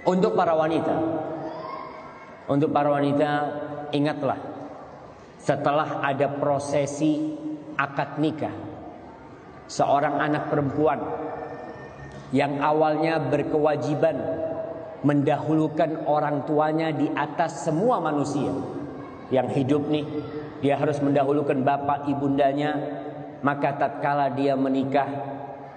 Untuk para wanita, ingatlah, setelah ada prosesi akad nikah, seorang anak perempuan yang awalnya berkewajiban mendahulukan orang tuanya di atas semua manusia yang hidup nih, dia harus mendahulukan bapak ibundanya. Maka tatkala dia menikah,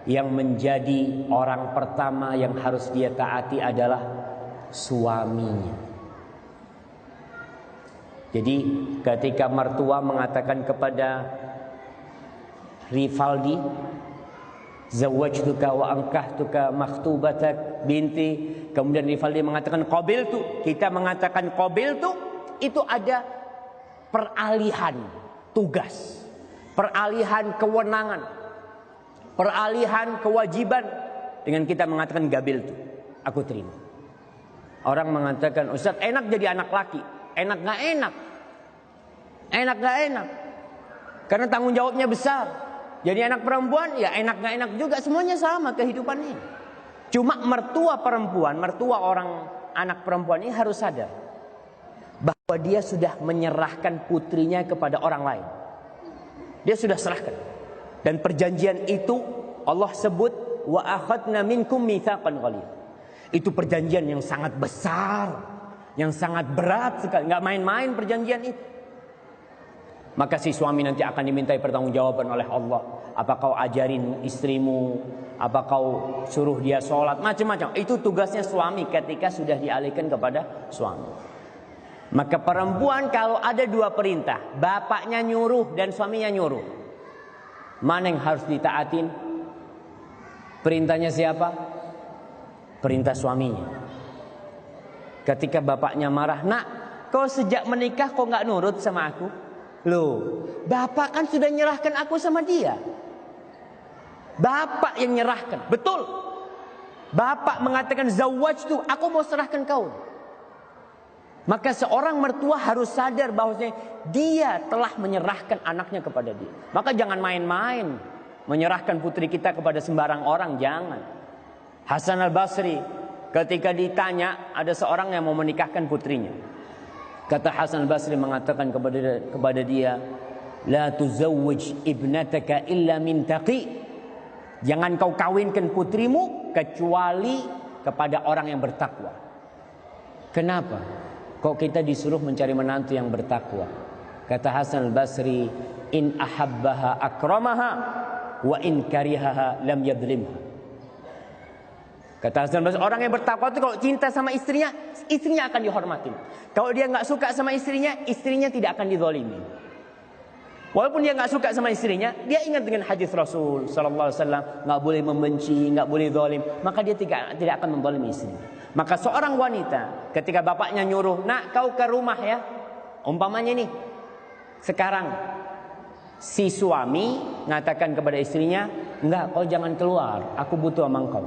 yang menjadi orang pertama yang harus dia taati adalah suaminya. Jadi ketika mertua mengatakan kepada Rivaldi, zawwajtuka wa ankahtuka makhtubatak binti, kemudian Rivaldi mengatakan qabiltu, kita mengatakan qabiltu, itu ada peralihan tugas, peralihan kewenangan, peralihan kewajiban. Dengan kita mengatakan gabiltu, aku terima. Orang mengatakan, Ustaz, enak jadi anak laki. Enak gak enak? Enak gak enak? Karena tanggung jawabnya besar. Jadi anak perempuan, ya enak gak enak juga, semuanya sama kehidupannya. Cuma mertua perempuan, mertua orang anak perempuan ini harus sadar bahwa dia sudah menyerahkan putrinya kepada orang lain. Dia sudah serahkan. Dan perjanjian itu Allah sebut wa akhadna minkum mitsaqan ghalidh. Itu perjanjian yang sangat besar, yang sangat berat sekali, enggak main-main perjanjian itu. Maka si suami nanti akan dimintai pertanggungjawaban oleh Allah. Apa kau ajarin istrimu? Apa kau suruh dia sholat? Macam-macam. Itu tugasnya suami ketika sudah dialihkan kepada suami. Maka perempuan kalau ada dua perintah, bapaknya nyuruh dan suaminya nyuruh, mana yang harus ditaatin? Perintahnya siapa? Perintah suaminya. Ketika bapaknya marah, nak, kau sejak menikah kau nggak nurut sama aku? Loh, bapak kan sudah nyerahkan aku sama dia. Bapak yang nyerahkan, betul. Bapak mengatakan zawwajtu, aku mau serahkan kau. Maka seorang mertua harus sadar bahwasanya dia telah menyerahkan anaknya kepada dia. Maka jangan main-main menyerahkan putri kita kepada sembarang orang, jangan. Hasan al-Basri ketika ditanya, ada seorang yang mau menikahkan putrinya. Kata Hasan al-Basri mengatakan kepada dia, la tuzawwij ibnataka illa min taqi. Jangan kau kawinkan putrimu kecuali kepada orang yang bertakwa. Kenapa? Kok kita disuruh mencari menantu yang bertakwa? Kata Hasan al-Basri, in ahabbaha akramaha wa in karihaha lam yadlimha. Kata Hasan al-Basri, orang yang bertakwa itu kalau cinta sama istrinya, istrinya akan dihormati. Kalau dia nggak suka sama istrinya, istrinya tidak akan dizalimi. Walaupun dia nggak suka sama istrinya, dia ingat dengan hadis Rasul sallallahu alaihi wasallam, nggak boleh membenci, nggak boleh zalim, maka dia tidak akan menzalimi istrinya. Maka seorang wanita ketika bapaknya nyuruh, nak kau ke rumah ya, umpamanya nih, sekarang si suami mengatakan kepada istrinya, enggak, kau jangan keluar, aku butuh sama engkau.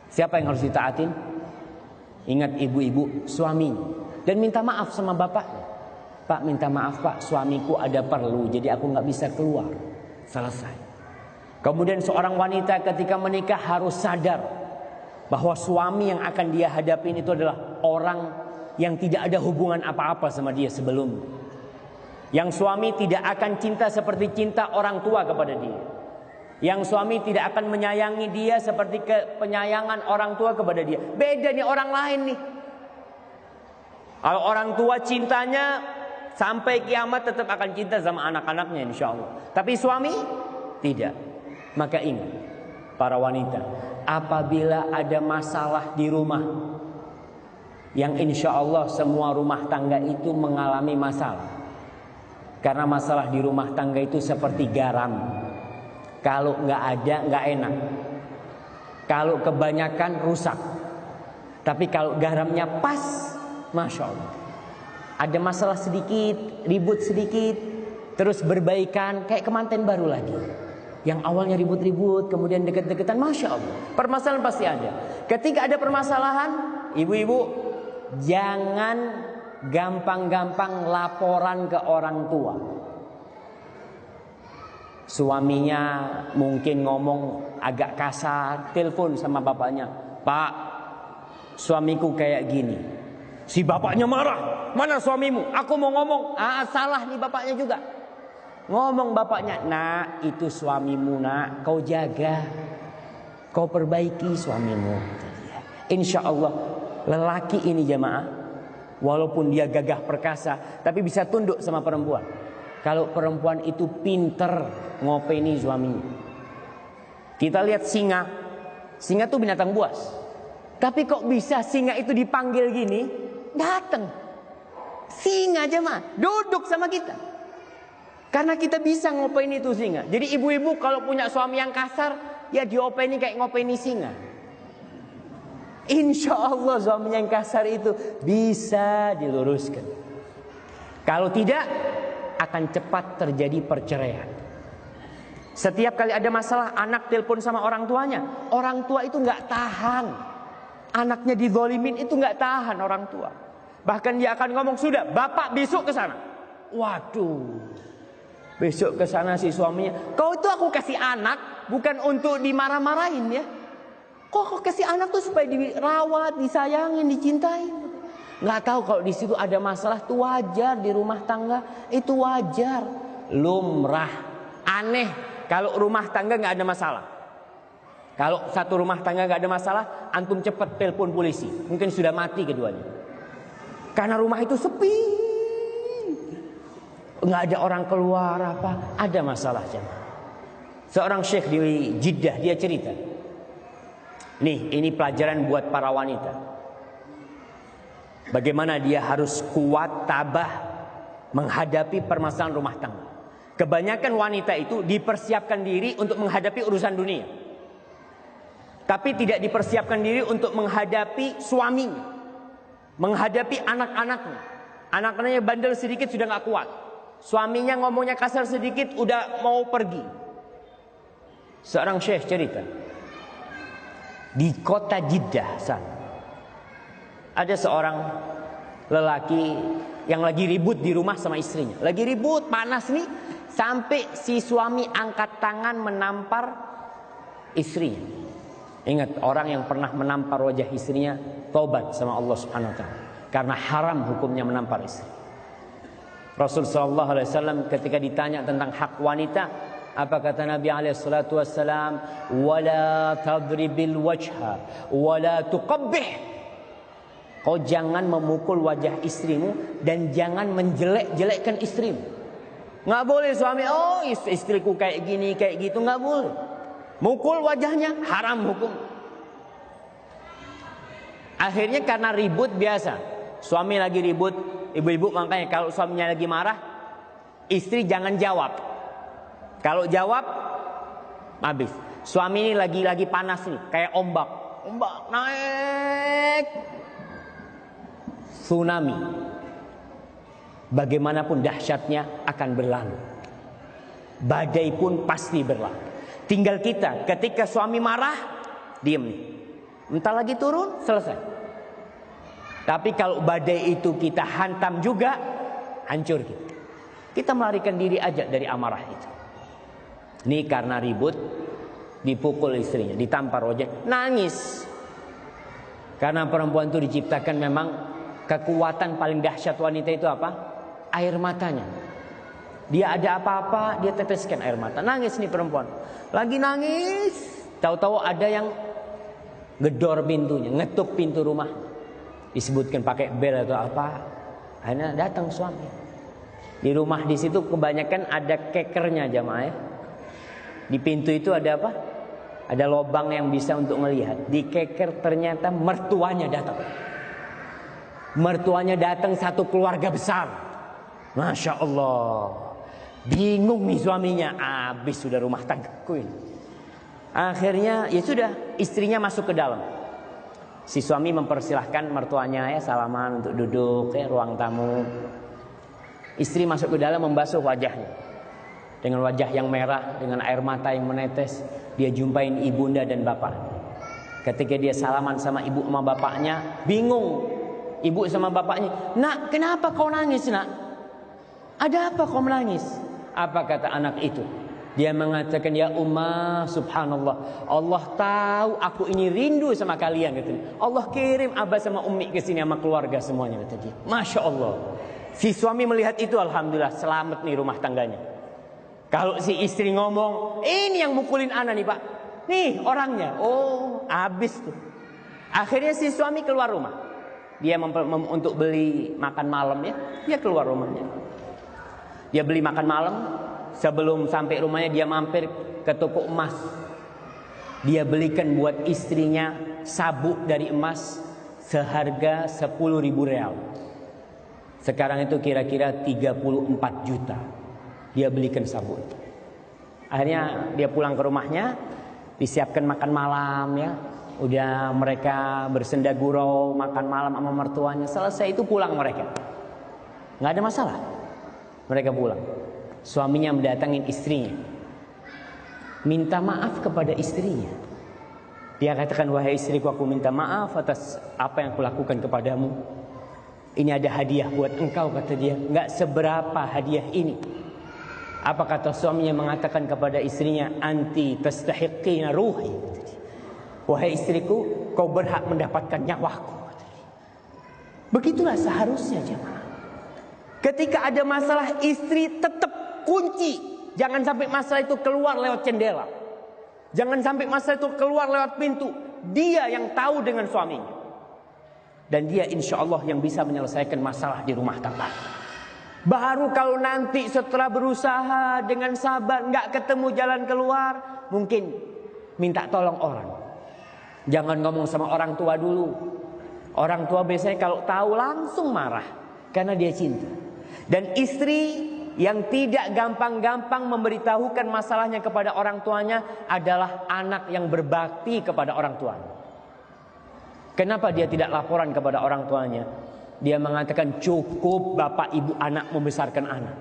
Siapa yang harus ditaatin? Ingat ibu-ibu, suami. Dan minta maaf sama bapaknya. Pak, minta maaf pak, suamiku ada perlu, jadi aku nggak bisa keluar. Selesai. Kemudian seorang wanita ketika menikah harus sadar bahwa suami yang akan dia hadapin itu adalah orang yang tidak ada hubungan apa-apa sama dia sebelumnya. Yang suami tidak akan cinta seperti cinta orang tua kepada dia. Yang suami tidak akan menyayangi dia seperti penyayangan orang tua kepada dia. Beda nih orang lain nih. Kalau orang tua cintanya sampai kiamat tetap akan cinta sama anak-anaknya insya Allah. Tapi suami tidak. Maka ingat para wanita, apabila ada masalah di rumah, yang insya Allah semua rumah tangga itu mengalami masalah. Karena masalah di rumah tangga itu seperti garam. Kalau nggak ada nggak enak. Kalau kebanyakan rusak. Tapi kalau garamnya pas, masya Allah. Ada masalah sedikit, ribut sedikit, terus berbaikan, kayak kemanten baru lagi. Yang awalnya ribut-ribut, kemudian deket-deketan, masya Allah. Permasalahan pasti ada. Ketika ada permasalahan, ibu-ibu jangan gampang-gampang laporan ke orang tua. Suaminya mungkin ngomong agak kasar, telepon sama bapaknya, Pak, suamiku kayak gini. Si bapaknya marah. Mana suamimu? Aku mau ngomong. Salah nih bapaknya juga. Ngomong bapaknya, nak itu suamimu nak, kau jaga, kau perbaiki suamimu. Insya Allah lelaki ini jamaah, walaupun dia gagah perkasa, tapi bisa tunduk sama perempuan. Kalau perempuan itu pinter ngopeni suaminya. Kita lihat singa. Singa itu binatang buas. Tapi kok bisa singa itu dipanggil gini? Datang. Singa jamaah duduk sama kita. Karena kita bisa ngopeni itu singa. Jadi ibu-ibu kalau punya suami yang kasar, ya diopeni kayak ngopeni singa. Insya Allah suaminya yang kasar itu bisa diluruskan. Kalau tidak, akan cepat terjadi perceraian. Setiap kali ada masalah, anak telepon sama orang tuanya, orang tua itu nggak tahan. Anaknya dizolimin itu nggak tahan orang tua. Bahkan dia akan ngomong, sudah bapak besok ke sana. Waduh, besok ke sana si suaminya, kau itu aku kasih anak bukan untuk dimarah-marahin ya. Kok aku kasih anak tuh supaya dirawat, disayangin, dicintai. Nggak tahu kalau di situ ada masalah, itu wajar di rumah tangga, itu wajar, lumrah. Aneh kalau rumah tangga nggak ada masalah. Kalau satu rumah tangga nggak ada masalah, antum cepat telepon polisi, mungkin sudah mati keduanya. Karena rumah itu sepi, nggak ada orang keluar apa, ada masalah jemaah. Seorang syekh di Jeddah dia cerita. Nih, ini pelajaran buat para wanita. Bagaimana dia harus kuat, tabah menghadapi permasalahan rumah tangga. Kebanyakan wanita itu dipersiapkan diri untuk menghadapi urusan dunia, tapi tidak dipersiapkan diri untuk menghadapi suaminya, menghadapi anak-anaknya. Anak-anaknya bandel sedikit sudah gak kuat. Suaminya ngomongnya kasar sedikit udah mau pergi. Seorang syekh cerita, di kota Jeddah sana ada seorang lelaki yang lagi ribut di rumah sama istrinya. Lagi ribut, panas nih, sampai si suami angkat tangan menampar istrinya. Ingat, orang yang pernah menampar wajah istrinya taubat sama Allah Subhanahu wa taala, karena haram hukumnya menampar istri. Rasul sallallahu alaihi wasallam ketika ditanya tentang hak wanita, apa kata Nabi alaihi salatu wasallam? Wala tadribil wajha wala tuqabbih. Kau jangan memukul wajah istrimu dan jangan menjelek-jelekkan istrimu. Nggak boleh suami, oh istriku kayak gini kayak gitu, nggak boleh. Mukul wajahnya haram hukum. Akhirnya karena ribut biasa, suami lagi ribut, ibu-ibu makanya kalau suaminya lagi marah, istri jangan jawab. Kalau jawab, habis. Suami ini lagi panas nih, kayak ombak naik, tsunami. Bagaimanapun dahsyatnya akan berlalu. Badai pun pasti berlalu. Tinggal kita ketika suami marah, diem nih. Entar lagi turun, selesai. Tapi kalau badai itu kita hantam juga, hancur kita. Kita melarikan diri aja dari amarah itu. Ini karena ribut, dipukul istrinya, ditampar wajah, nangis. Karena perempuan itu diciptakan memang kekuatan paling dahsyat wanita itu apa? Air matanya. Dia ada apa-apa, dia teteskan air mata. Nangis nih perempuan. Lagi nangis, tahu-tahu ada yang gedor pintunya, ngetuk pintu rumah. Disebutkan pakai bel atau apa. Akhirnya datang suami. Di rumah di situ kebanyakan ada kekernya jamaah ya. Di pintu itu ada apa? Ada lubang yang bisa untuk melihat. Di keker ternyata mertuanya datang. Mertuanya datang satu keluarga besar. Masya Allah. Bingung nih suaminya. Habis sudah rumah tanggaku ini. Akhirnya ya sudah, istrinya masuk ke dalam. Si suami mempersilahkan mertuanya ya salaman untuk duduk ya ruang tamu. Istri masuk ke dalam membasuh wajahnya. Dengan wajah yang merah, dengan air mata yang menetes, dia jumpain ibunda dan bapak. Ketika dia salaman sama ibu sama bapaknya, bingung. Ibu sama bapaknya, "Nak, kenapa kau nangis, nak? Ada apa kau menangis?" Apa kata anak itu? Dia mengatakan, ya Ummah, subhanallah, Allah tahu aku ini rindu sama kalian, katanya. Allah kirim Abah sama Ummi ke sini sama keluarga semuanya, kata dia. Masya Allah. Si suami melihat itu, alhamdulillah, selamat nih rumah tangganya. Kalau si istri ngomong, ini yang mukulin anak nih Pak, nih orangnya, oh habis tuh. Akhirnya si suami keluar rumah. Dia untuk beli makan malam ya, dia keluar rumahnya. Dia beli makan malam. Sebelum sampai rumahnya dia mampir ke toko emas. Dia belikan buat istrinya sabuk dari emas seharga 10.000 real. Sekarang itu kira-kira 34 juta. Dia belikan sabuk. Akhirnya dia pulang ke rumahnya, disiapkan makan malam ya. Udah mereka bersenda gurau makan malam sama mertuanya. Selesai itu pulang mereka. Nggak ada masalah. Mereka pulang. Suaminya mendatangin istrinya, minta maaf kepada istrinya. Dia katakan, wahai istriku, aku minta maaf atas apa yang kulakukan kepadamu. Ini ada hadiah buat engkau, kata dia. Enggak seberapa hadiah ini. Apa kata suaminya? Mengatakan kepada istrinya, anti tastahiqina ruhi. Wahai istriku, kau berhak mendapatkan nyawaku. Begitulah seharusnya jemaah. Ketika ada masalah, istri tetap kunci. Jangan sampai masalah itu keluar lewat jendela. Jangan sampai masalah itu keluar lewat pintu. Dia yang tahu dengan suaminya. Dan dia insya Allah yang bisa menyelesaikan masalah di rumah tangga. Baru kalau nanti setelah berusaha dengan sabar, nggak ketemu jalan keluar, mungkin minta tolong orang. Jangan ngomong sama orang tua dulu. Orang tua biasanya kalau tahu langsung marah. Karena dia cinta. Dan istri yang tidak gampang-gampang memberitahukan masalahnya kepada orang tuanya adalah anak yang berbakti kepada orang tuanya. Kenapa dia tidak laporan kepada orang tuanya? Dia mengatakan, cukup bapak ibu anak membesarkan anak.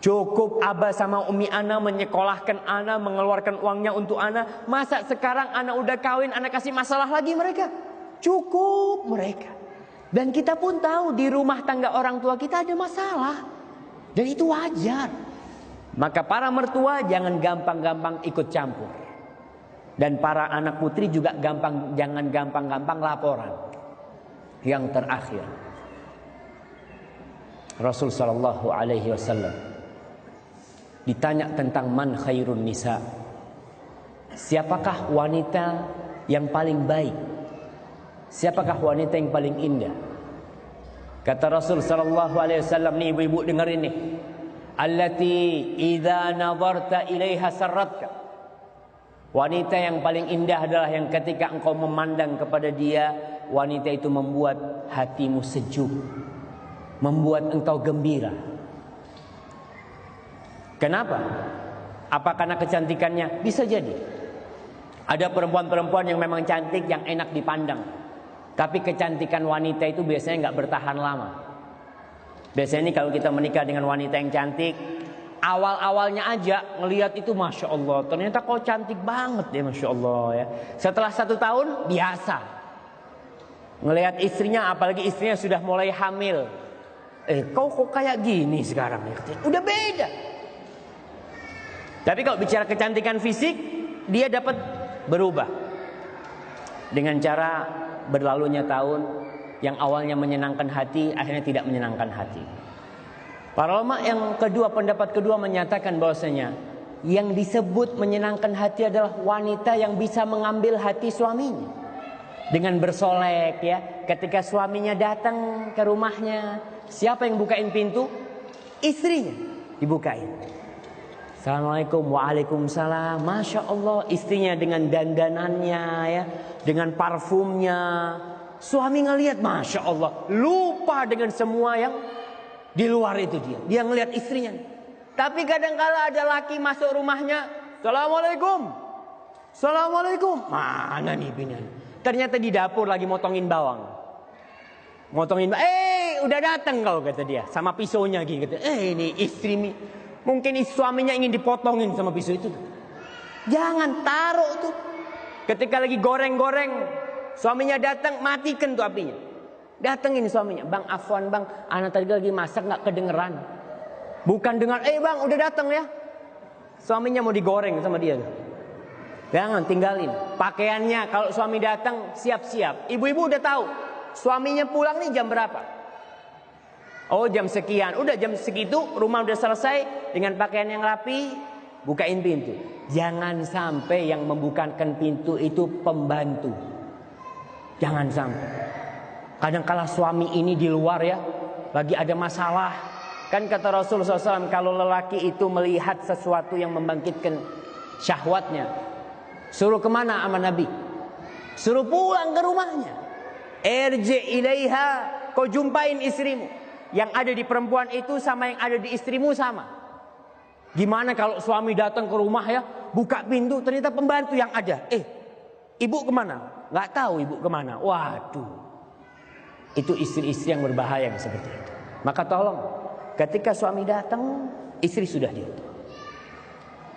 Cukup abah sama umi anak menyekolahkan anak, mengeluarkan uangnya untuk anak. Masa sekarang anak udah kawin, anak kasih masalah lagi mereka? Cukup mereka. Dan kita pun tahu di rumah tangga orang tua kita ada masalah. Dan itu wajar. Maka para mertua jangan gampang-gampang ikut campur. Dan para anak putri juga jangan gampang-gampang laporan. Yang terakhir, Rasul sallallahu alaihi wasallam ditanya tentang man khairun nisa. Siapakah wanita yang paling baik? Siapakah wanita yang paling indah? Kata Rasul sallallahu alaihi wasallam, nih ibu-ibu dengerin nih. Allati idza nazarta ilaiha sarratka. Wanita yang paling indah adalah yang ketika engkau memandang kepada dia, wanita itu membuat hatimu sejuk, membuat engkau gembira. Kenapa? Apa karena kecantikannya? Bisa jadi. Ada perempuan-perempuan yang memang cantik, yang enak dipandang. Tapi kecantikan wanita itu biasanya nggak bertahan lama. Biasanya ini kalau kita menikah dengan wanita yang cantik, awal-awalnya aja ngelihat itu Masya Allah, ternyata kau cantik banget ya Masya Allah ya. Setelah 1 tahun biasa. Ngelihat istrinya, apalagi istrinya sudah mulai hamil. Kau kok kayak gini sekarang ya? Udah beda. Tapi kalau bicara kecantikan fisik, dia dapat berubah. Dengan cara berlalunya tahun, yang awalnya menyenangkan hati, akhirnya tidak menyenangkan hati. Para ulama yang kedua, pendapat kedua menyatakan bahwasanya yang disebut menyenangkan hati adalah wanita yang bisa mengambil hati suaminya. Dengan bersolek ya, ketika suaminya datang ke rumahnya, siapa yang bukain pintu? Istrinya dibukain. Assalamualaikum, waalaikumsalam. Masya Allah, istrinya dengan dandanannya ya, dengan parfumnya. Suami ngelihat, Masya Allah, lupa dengan semua yang di luar itu dia. Dia ngelihat istrinya. Tapi kadang-kala ada laki masuk rumahnya, Assalamualaikum, Assalamualaikum. Mana nih bini? Ternyata di dapur lagi motongin bawang. Motongin bawang. Udah datang kau, kata dia, sama pisaunya gitu. Ini istri mungkin suaminya ingin dipotongin sama pisau itu. Jangan taruh tuh. Ketika lagi goreng-goreng, suaminya datang, matikan tuh apinya. Datengin suaminya, Bang afwan bang, anak tadi lagi masak nggak kedengeran. Bukan dengar, bang udah datang ya. Suaminya mau digoreng sama dia tuh. Jangan tinggalin. Pakaiannya kalau suami datang siap-siap. Ibu-ibu udah tahu suaminya pulang nih jam berapa. Oh jam sekian. Udah jam segitu rumah udah selesai dengan pakaian yang rapi. Bukain pintu. Jangan sampai yang membukakan pintu itu pembantu. Jangan sampai. Kadang-kala suami ini di luar ya, lagi ada masalah. Kan kata Rasulullah SAW, kalau lelaki itu melihat sesuatu yang membangkitkan syahwatnya, suruh kemana sama Nabi? Suruh pulang ke rumahnya. Irji ilaiha, kau jumpain istrimu. Yang ada di perempuan itu sama yang ada di istrimu sama. Gimana kalau suami datang ke rumah ya, buka pintu, ternyata pembantu yang ada. Ibu kemana? Nggak tahu ibu kemana. Waduh. Itu istri-istri yang berbahaya yang seperti itu. Maka tolong, ketika suami datang, istri sudah diatur.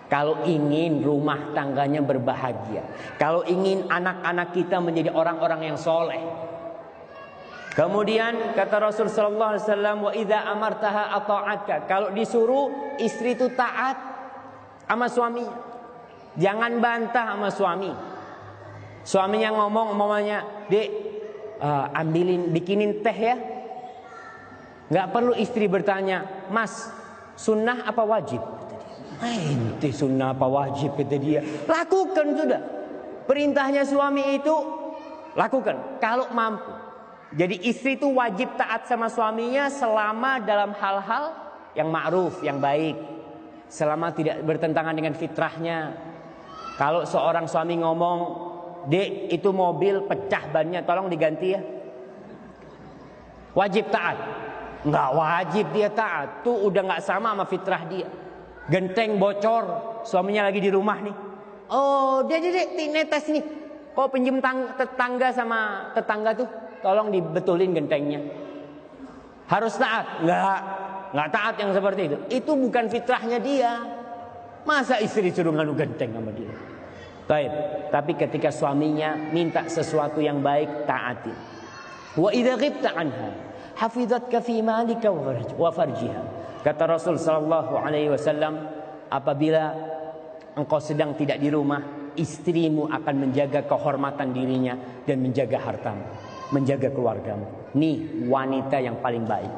Kalau ingin rumah tangganya berbahagia, kalau ingin anak-anak kita menjadi orang-orang yang soleh. Kemudian kata Rasul sallallahu alaihi wasallam, wa idza amartaha ata'atka. Kalau disuruh istri itu taat sama suaminya. Jangan bantah sama suami. Suaminya ngomong umpamanya, "Dek, ambilin bikinin teh ya." Nggak perlu istri bertanya, "Mas, sunnah apa wajib?" Ente sunnah apa wajib, kata dia. Lakukan sudah. Perintahnya suami itu lakukan kalau mampu. Jadi istri itu wajib taat sama suaminya selama dalam hal-hal yang ma'ruf, yang baik. Selama tidak bertentangan dengan fitrahnya. Kalau seorang suami ngomong, "Dek, itu mobil pecah bannya, tolong diganti ya." Wajib taat? Nggak wajib dia taat. Tuh udah nggak sama fitrah dia. Genteng bocor, suaminya lagi di rumah nih. "Oh, dek, netes nih. Kok pinjem tetangga sama tetangga tuh, tolong dibetulin gentengnya." Harus taat? Nggak taat yang seperti itu. Itu bukan fitrahnya dia. Masa istri suruh nganu genteng sama dia? Baik. Tapi ketika suaminya minta sesuatu yang baik, taati. Wa idza ghibta anha hafizatka fi malika wa farjiha. Kata Rasul sallallahu alaihi wasallam, apabila engkau sedang tidak di rumah, istrimu akan menjaga kehormatan dirinya dan menjaga hartamu, menjaga keluargamu. Nih wanita yang paling baik.